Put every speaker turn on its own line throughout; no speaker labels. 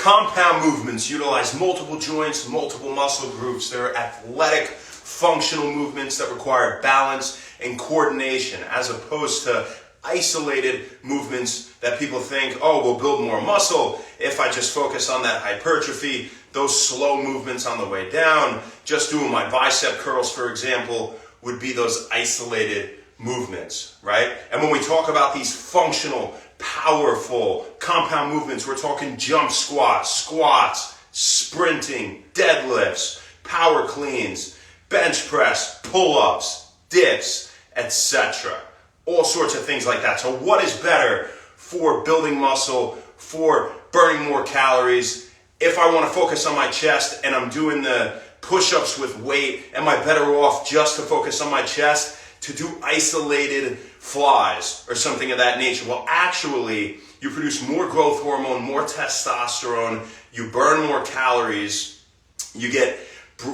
Compound movements utilize multiple joints, multiple muscle groups. They're athletic, functional movements that require balance and coordination, as opposed to isolated movements that people think, oh, we'll build more muscle if I just focus on that hypertrophy, those slow movements on the way down. Just doing my bicep curls, for example, would be those isolated movements, right? And when we talk about these functional, powerful compound movements, we're talking jump squats, sprinting, deadlifts, power cleans, bench press, pull-ups, dips, etc. All sorts of things like that. So what is better for building muscle, for burning more calories? If I want to focus on my chest and I'm doing the push-ups with weight, am I better off just to focus on my chest, to do isolated flies or something of that nature? Well, actually, you produce more growth hormone, more testosterone, you burn more calories, you get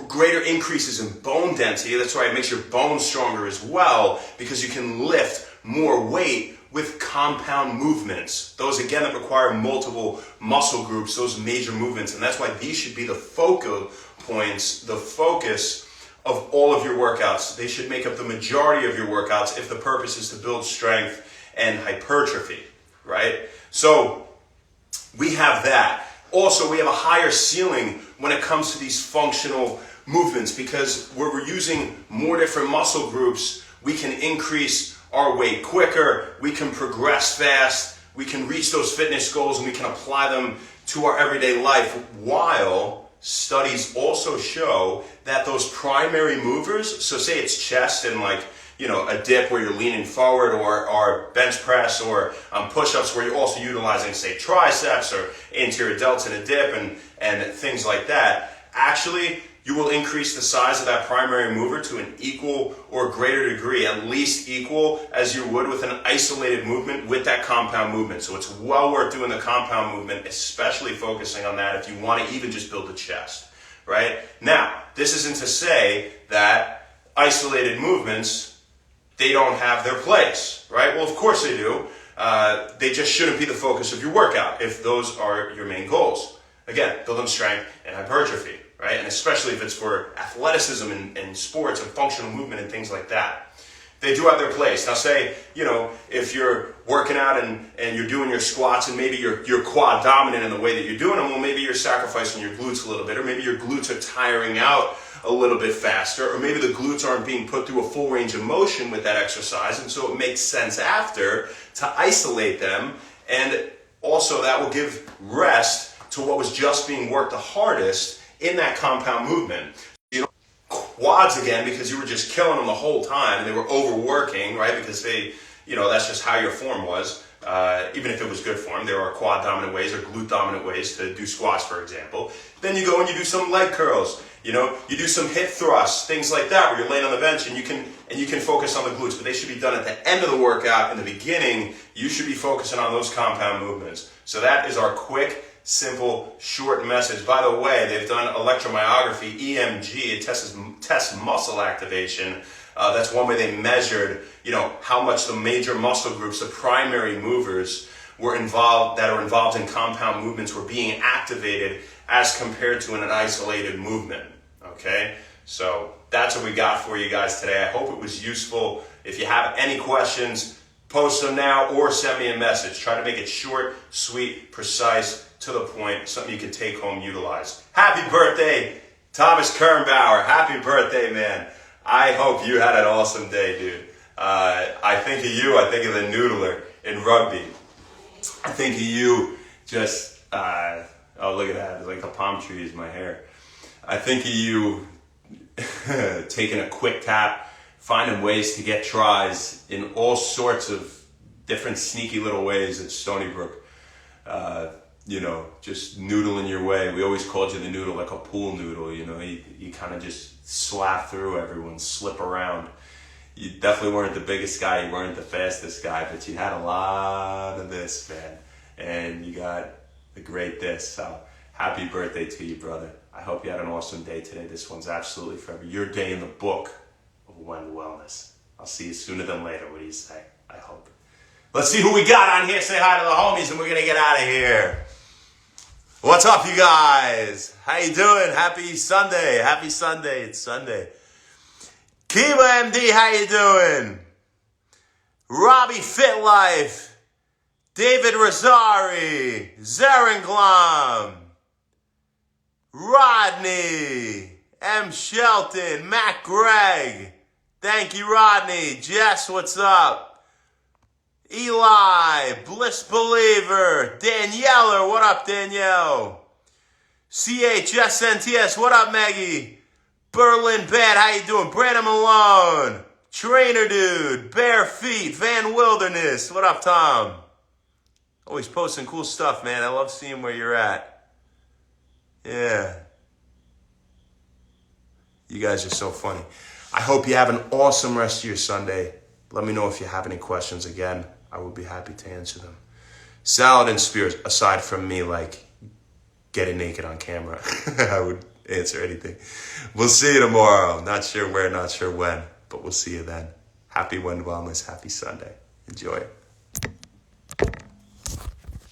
greater increases in bone density. That's why it makes your bones stronger as well, because you can lift more weight with compound movements. Those, again, that require multiple muscle groups, those major movements. And that's why these should be the focal points, the focus of all of your workouts. They should make up the majority of your workouts if the purpose is to build strength and hypertrophy, right? So we have that. Also, we have a higher ceiling when it comes to these functional movements, because where we're using more different muscle groups, we can increase our weight quicker, we can progress fast, we can reach those fitness goals, and we can apply them to our everyday life, while studies also show that those primary movers, so say it's chest and a dip where you're leaning forward, or bench press, or push-ups where you're also utilizing, say, triceps or anterior delts in a dip and things like that. Actually, you will increase the size of that primary mover to an equal or greater degree, at least equal as you would with an isolated movement with that compound movement. So it's well worth doing the compound movement, especially focusing on that if you want to even just build the chest, right? Now, this isn't to say that isolated movements, they don't have their place, right? Well, of course they do. They just shouldn't be the focus of your workout if those are your main goals. Again, building strength and hypertrophy, right? And especially if it's for athleticism and sports and functional movement and things like that. They do have their place. Now say, if you're working out and you're doing your squats and maybe you're quad dominant in the way that you're doing them, well, maybe you're sacrificing your glutes a little bit, or maybe your glutes are tiring out a little bit faster, or maybe the glutes aren't being put through a full range of motion with that exercise, and so it makes sense after to isolate them, and also that will give rest to what was just being worked the hardest in that compound movement. Quads again, because you were just killing them the whole time, and they were overworking, right? Because they, that's just how your form was. Even if it was good form, there are quad dominant ways or glute dominant ways to do squats, for example. Then you go and you do some leg curls. You do some hip thrusts, things like that, where you're laying on the bench and you can focus on the glutes, but they should be done at the end of the workout. In the beginning, you should be focusing on those compound movements. So that is our quick, simple, short message. By the way, they've done electromyography, EMG. It tests muscle activation. That's one way they measured, how much the major muscle groups, the primary movers, were involved in compound movements, were being activated as compared to an isolated movement. Okay, so that's what we got for you guys today. I hope it was useful. If you have any questions, post them now or send me a message. Try to make it short, sweet, precise, to the point, something you can take home, utilize. Happy birthday, Thomas Kernbauer. Happy birthday, man. I hope you had an awesome day, dude. I think of you. I think of the noodler in rugby. I think of you just, oh, look at that. It's like the palm trees, my hair. I think of you taking a quick tap, finding ways to get tries in all sorts of different sneaky little ways at Stony Brook. Just noodling your way. We always called you the noodle, like a pool noodle, you kind of just slap through everyone, slip around. You definitely weren't the biggest guy, you weren't the fastest guy, but you had a lot of this, man. And you got a great this. So happy birthday to you, brother. I hope you had an awesome day today. This one's absolutely forever. Your day in the book of wellness. I'll see you sooner than later. What do you say? I hope. Let's see who we got on here. Say hi to the homies and we're going to get out of here. What's up, you guys? How you doing? Happy Sunday. Happy Sunday. It's Sunday. Kiba MD, how you doing? Robbie Fit Life. David Rosari. Zerenglam. Rodney. M. Shelton. Matt Gregg. Thank you, Rodney. Jess, what's up? Eli, Bliss Believer, Daniela, what up, Danielle? CHSNTS, what up, Maggie? Berlin Bad, how you doing? Brandon Malone, Trainer Dude, Bare Feet, Van Wilderness, what up, Tom? Always posting cool stuff, man. I love seeing where you're at. Yeah. You guys are so funny. I hope you have an awesome rest of your Sunday. Let me know if you have any questions again. I would be happy to answer them. Salad and Spears, aside from me, like, getting naked on camera, I would answer anything. We'll see you tomorrow. Not sure where, not sure when, but we'll see you then. Happy Wend Wellness. Happy Sunday. Enjoy it.